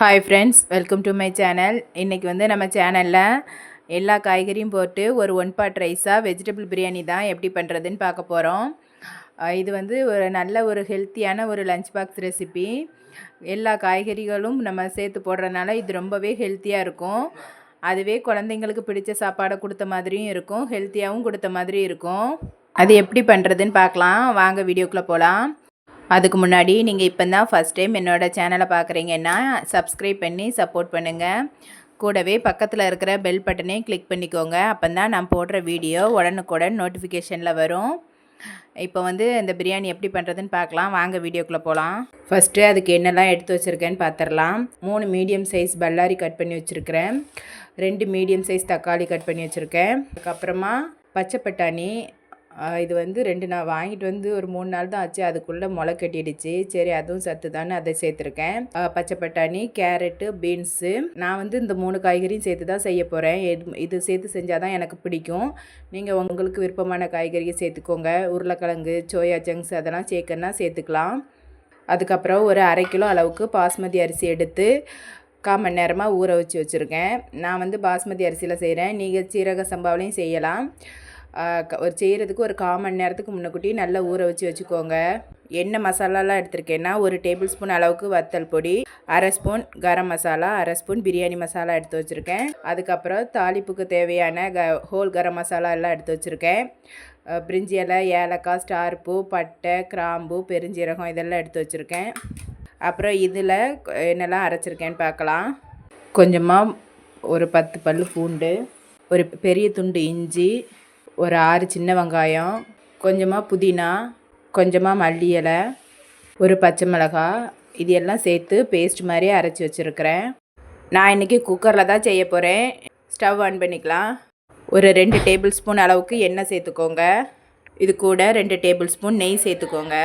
Hi friends, welcome to my channel. இன்றைக்கி வந்து நம்ம சேனலில் எல்லா காய்கறியும் போட்டு ஒரு ஒன் பாட் ரைஸாக வெஜிடபிள் பிரியாணி தான் எப்படி பண்ணுறதுன்னு பார்க்க போகிறோம். இது வந்து ஒரு நல்ல ஒரு ஹெல்த்தியான ஒரு லஞ்ச் பாக்ஸ் ரெசிபி. எல்லா காய்கறிகளும் நம்ம சேர்த்து போடுறதுனால இது ரொம்பவே ஹெல்த்தியாக இருக்கும். அதுவே குழந்தைங்களுக்கு பிடிச்ச சாப்பாடை கொடுத்த மாதிரியும் இருக்கும், ஹெல்த்தியாகவும் கொடுத்த மாதிரி இருக்கும். அது எப்படி பண்ணுறதுன்னு பார்க்கலாம். வாங்க வீடியோக்குள்ளே போகலாம். அதுக்கு முன்னாடி நீங்கள் இப்போ தான் ஃபஸ்ட் டைம் என்னோடய சேனலை பார்க்குறீங்கன்னா சப்ஸ்கிரைப் பண்ணி சப்போர்ட் பண்ணுங்கள். கூடவே பக்கத்தில் இருக்கிற பெல் பட்டனையும் கிளிக் பண்ணிக்கோங்க. அப்போ தான் நான் போடுற வீடியோ உடனுக்குடன் நோட்டிஃபிகேஷனில் வரும். இப்போ வந்து இந்த பிரியாணி எப்படி பண்ணுறதுன்னு பார்க்கலாம். வாங்க வீடியோக்குள்ளே போகலாம். ஃபஸ்ட்டு அதுக்கு என்னெல்லாம் எடுத்து வச்சுருக்கேன்னு பார்த்துடலாம். 3 மீடியம் சைஸ் பல்லாரி கட் பண்ணி வச்சுருக்கிறேன். 2 மீடியம் சைஸ் தக்காளி கட் பண்ணி வச்சுருக்கேன். அதுக்கப்புறமா பச்சை பட்டாணி. இது வந்து 2 நான் வாங்கிட்டு வந்து ஒரு 3 நாள் தான் ஆச்சு. அதுக்குள்ளே முளை கட்டிடுச்சு. சரி, அதுவும் சத்து தானே, அதை சேர்த்துருக்கேன். பச்சை பட்டாணி, கேரட்டு, பீன்ஸு. நான் வந்து இந்த 3 காய்கறியும் சேர்த்து தான் செய்ய போகிறேன். இது சேர்த்து செஞ்சால் தான் எனக்கு பிடிக்கும். நீங்கள் உங்களுக்கு விருப்பமான காய்கறியை சேர்த்துக்கோங்க. உருளைக்கிழங்கு, சோயா சங்க்ஸ் அதெல்லாம் சேர்க்கணுன்னா சேர்த்துக்கலாம். அதுக்கப்புறம் ஒரு 1/2 கிலோ அளவுக்கு பாஸ்மதி அரிசி எடுத்து 1/4 மணி நேரமாக ஊற வச்சு வச்சுருக்கேன். நான் வந்து பாஸ்மதி அரிசியில் செய்கிறேன். நீங்கள் சீரக சம்பாவிலையும் செய்யலாம். செய்கிறதுக்கு ஒரு 1/4 மணி நேரத்துக்கு முன்னக்கூட்டி நல்லா ஊற வச்சுக்கோங்க. என்ன மசாலாலாம் எடுத்திருக்கேன்னா, ஒரு டேபிள் ஸ்பூன் அளவுக்கு வத்தல் பொடி, 1/2 ஸ்பூன் கரம் மசாலா, 1/2 ஸ்பூன் பிரியாணி மசாலா எடுத்து வச்சுருக்கேன். அதுக்கப்புறம் தாளிப்புக்கு தேவையான ஹோல் கரம் மசாலா எல்லாம் எடுத்து வச்சுருக்கேன். பிரிஞ்சி இலை, ஏலக்காய், ஸ்டார் பூ, பட்டை, கிராம்பு, பெருஞ்சீரகம் இதெல்லாம் எடுத்து வச்சுருக்கேன். அப்புறம் இதில் என்னெல்லாம் அரைச்சிருக்கேன்னு பார்க்கலாம். கொஞ்சமாக ஒரு 10 பல் பூண்டு, ஒரு பெரிய துண்டு இஞ்சி, ஒரு 6 சின்ன வெங்காயம், கொஞ்சமாக புதினா, கொஞ்சமாக மல்லி இலை, ஒரு பச்சை மிளகாய், இது எல்லாம் சேர்த்து பேஸ்ட் மாதிரி அரைச்சி வச்சுருக்கிறேன். நான் இன்றைக்கி குக்கரில் தான் செய்ய போகிறேன். ஸ்டவ் ஆன் பண்ணிக்கலாம். ஒரு 2 டேபிள் ஸ்பூன் அளவுக்கு எண்ணெய் சேர்த்துக்கோங்க. இது கூட 2 டேபிள் ஸ்பூன் நெய் சேர்த்துக்கோங்க.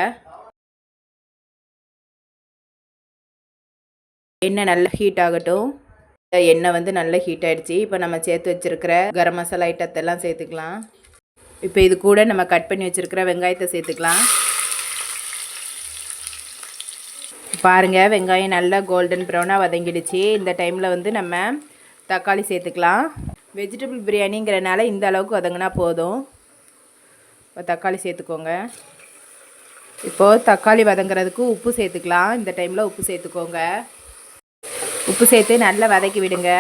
எண்ணெய் நல்லா ஹீட் ஆகட்டும். எண்ணெய் வந்து நல்லா ஹீட் ஆகிடுச்சு. இப்போ நம்ம சேர்த்து வச்சுருக்கிற கரம் மசாலா ஐட்டத்தெல்லாம் சேர்த்துக்கலாம். இப்போ இது கூட நம்ம கட் பண்ணி வச்சுருக்கிற வெங்காயத்தை சேர்த்துக்கலாம். பாருங்கள், வெங்காயம் நல்லா கோல்டன் ப்ரௌனாக வதங்கிடுச்சு. இந்த டைமில் வந்து நம்ம தக்காளி சேர்த்துக்கலாம். வெஜிடபிள் பிரியாணிங்கிறனால இந்த அளவுக்கு வதங்கினா போதும். இப்போ தக்காளி சேர்த்துக்கோங்க. இப்போது தக்காளி வதங்குறதுக்கு உப்பு சேர்த்துக்கலாம். இந்த டைமில் உப்பு சேர்த்துக்கோங்க. உப்பு சேர்த்து நல்லா வதக்கி விடுங்க.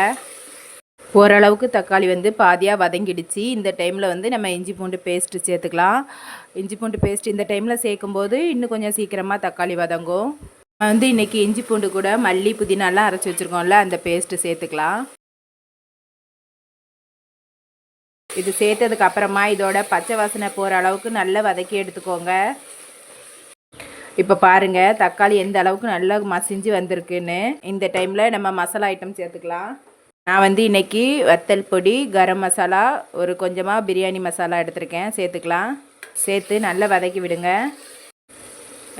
ஓரளவுக்கு தக்காளி வந்து பாதியாக வதங்கிடுச்சு. இந்த டைமில் வந்து நம்ம இஞ்சி பூண்டு பேஸ்ட்டு சேர்த்துக்கலாம். இஞ்சி பூண்டு பேஸ்ட் இந்த டைமில் சேர்க்கும்போது இன்னும் கொஞ்சம் சீக்கிரமாக தக்காளி வதங்கும். வந்து இன்றைக்கி இஞ்சி பூண்டு கூட மல்லி, புதினாலாம் அரைச்சி வச்சுருக்கோம்ல, அந்த பேஸ்ட்டு சேர்த்துக்கலாம். இது சேர்த்ததுக்கு அப்புறமா இதோட பச்சை வாசனை போகிற அளவுக்கு நல்லா வதக்கி எடுத்துக்கோங்க. இப்போ பாருங்கள், தக்காளி எந்த அளவுக்கு நல்லா மசிஞ்சு வந்திருக்குன்னு. இந்த டைமில் நம்ம மசாலா ஐட்டம் சேர்த்துக்கலாம். நான் வந்து இன்றைக்கி வத்தல் பொடி, கரம் மசாலா, ஒரு கொஞ்சமாக பிரியாணி மசாலா எடுத்திருக்கேன், சேர்த்துக்கலாம். சேர்த்து நல்லா வதக்கி விடுங்க.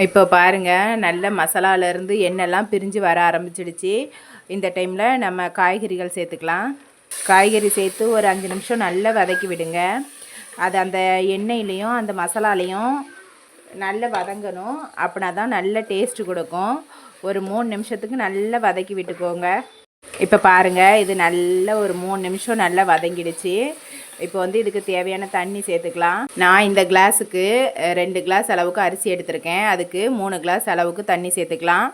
இப்போ பாருங்கள், நல்ல மசாலாவிலேருந்து எண்ணெய்லாம் பிரிஞ்சு வர ஆரம்பிச்சிடுச்சு. இந்த டைமில் நம்ம காய்கறிகள் சேர்த்துக்கலாம். காய்கறி சேர்த்து ஒரு 5 நிமிஷம் நல்லா வதக்கி விடுங்க. அது அந்த எண்ணெயிலையும் அந்த மசாலாலையும் நல்லா வதங்கணும். அப்படின்னா தான் நல்ல டேஸ்ட்டு கொடுக்கும். ஒரு 3 நிமிஷத்துக்கு நல்லா வதக்கி விட்டுக்கோங்க. இப்போ பாருங்கள், இது நல்ல ஒரு 3 நிமிஷம் நல்லா வதங்கிடுச்சு. இப்போ வந்து இதுக்கு தேவையான தண்ணி சேர்த்துக்கலாம். நான் இந்த கிளாஸுக்கு 2 கிளாஸ் அளவுக்கு அரிசி எடுத்திருக்கேன். அதுக்கு 3 கிளாஸ் அளவுக்கு தண்ணி சேர்த்துக்கலாம்.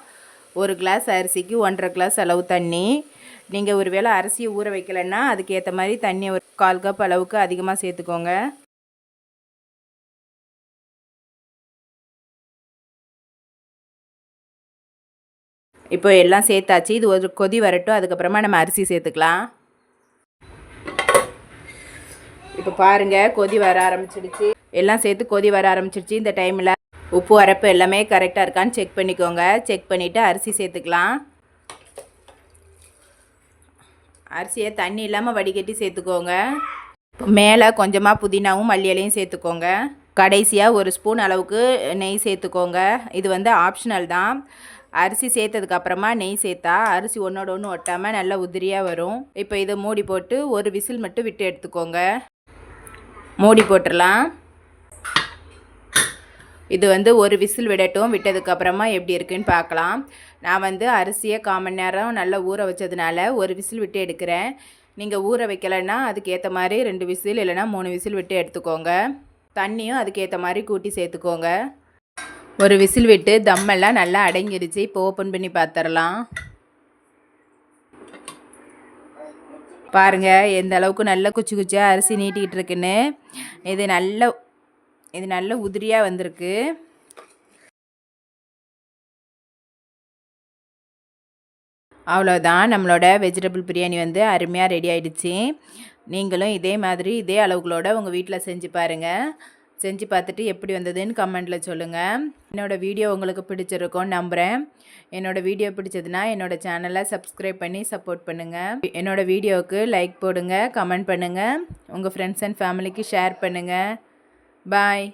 ஒரு கிளாஸ் அரிசிக்கு 1.5 கிளாஸ் அளவு தண்ணி. நீங்கள் ஒரு வேளை அரிசியை ஊற வைக்கலைன்னா அதுக்கேற்ற மாதிரி தண்ணி ஒரு 1/4 கப் அளவுக்கு அதிகமாக சேர்த்துக்கோங்க. இப்போ எல்லாம் சேர்த்தாச்சு. இது ஒரு கொதி வரட்டும். அதுக்கப்புறமா நம்ம அரிசி சேர்த்துக்கலாம். இப்போ பாருங்கள், கொதி வர ஆரம்பிச்சிடுச்சு. எல்லாம் சேர்த்து கொதி வர ஆரம்பிச்சிடுச்சு. இந்த டைமில் உப்பு வரப்பு எல்லாமே கரெக்டாக இருக்கான்னு செக் பண்ணிக்கோங்க. செக் பண்ணிவிட்டு அரிசி சேர்த்துக்கலாம். அரிசியை தண்ணி இல்லாமல் வடிகட்டி சேர்த்துக்கோங்க. மேலே கொஞ்சமாக புதினாவும் மல்லி இலையும் சேர்த்துக்கோங்க. கடைசியாக ஒரு ஸ்பூன் அளவுக்கு நெய் சேர்த்துக்கோங்க. இது வந்து ஆப்ஷனல் தான். அரிசி சேர்த்ததுக்கப்புறமா நெய் சேர்த்தா அரிசி ஒன்றோட ஒன்று ஒட்டாமல் நல்லா உதிரியாக வரும். இப்போ இதை மூடி போட்டு ஒரு விசில் மட்டும் விட்டு எடுத்துக்கோங்க. மூடி போட்டுடலாம். இது வந்து ஒரு விசில் விடட்டும். விட்டதுக்கப்புறமா எப்படி இருக்குன்னு பார்க்கலாம். நான் வந்து அரிசியை 1/4 மணி நேரம் நல்லா ஊற வச்சதுனால ஒரு விசில் விட்டு எடுக்கிறேன். நீங்கள் ஊற வைக்கலைன்னா அதுக்கேற்ற மாதிரி 2 விசில் இல்லைனா 3 விசில் விட்டு எடுத்துக்கோங்க. தண்ணியும் அதுக்கேற்ற மாதிரி கூட்டி சேர்த்துக்கோங்க. ஒரு விசில் விட்டு தம்மெல்லாம் நல்லா அடங்கிடுச்சு. இப்போ ஓப்பன் பண்ணி பார்த்துடலாம். பாருங்கள் எந்த அளவுக்கு நல்லா குச்சி குச்சியாக அரிசி நீட்டிக்கிட்டு இருக்குன்னு. இது நல்ல உதிரியாக வந்திருக்கு. அவ்வளோதான், நம்மளோட வெஜிடபிள் பிரியாணி வந்து அருமையாக ரெடி ஆகிடுச்சு. நீங்களும் இதே மாதிரி இதே அளவுகளோட உங்கள் வீட்டில் செஞ்சு பாருங்கள். செஞ்சு பார்த்துட்டு எப்படி வந்ததுன்னு கமெண்டில் சொல்லுங்கள். என்னோடய வீடியோ உங்களுக்கு பிடிச்சிருக்கோன்னு நம்புகிறேன். என்னோடய வீடியோ பிடிச்சதுன்னா என்னோடய சேனலை சப்ஸ்கிரைப் பண்ணி சப்போர்ட் பண்ணுங்கள். என்னோடய வீடியோவுக்கு லைக் போடுங்க, கமெண்ட் பண்ணுங்கள், உங்கள் ஃப்ரெண்ட்ஸ் அண்ட் ஃபேமிலிக்கு ஷேர் பண்ணுங்கள். பாய்.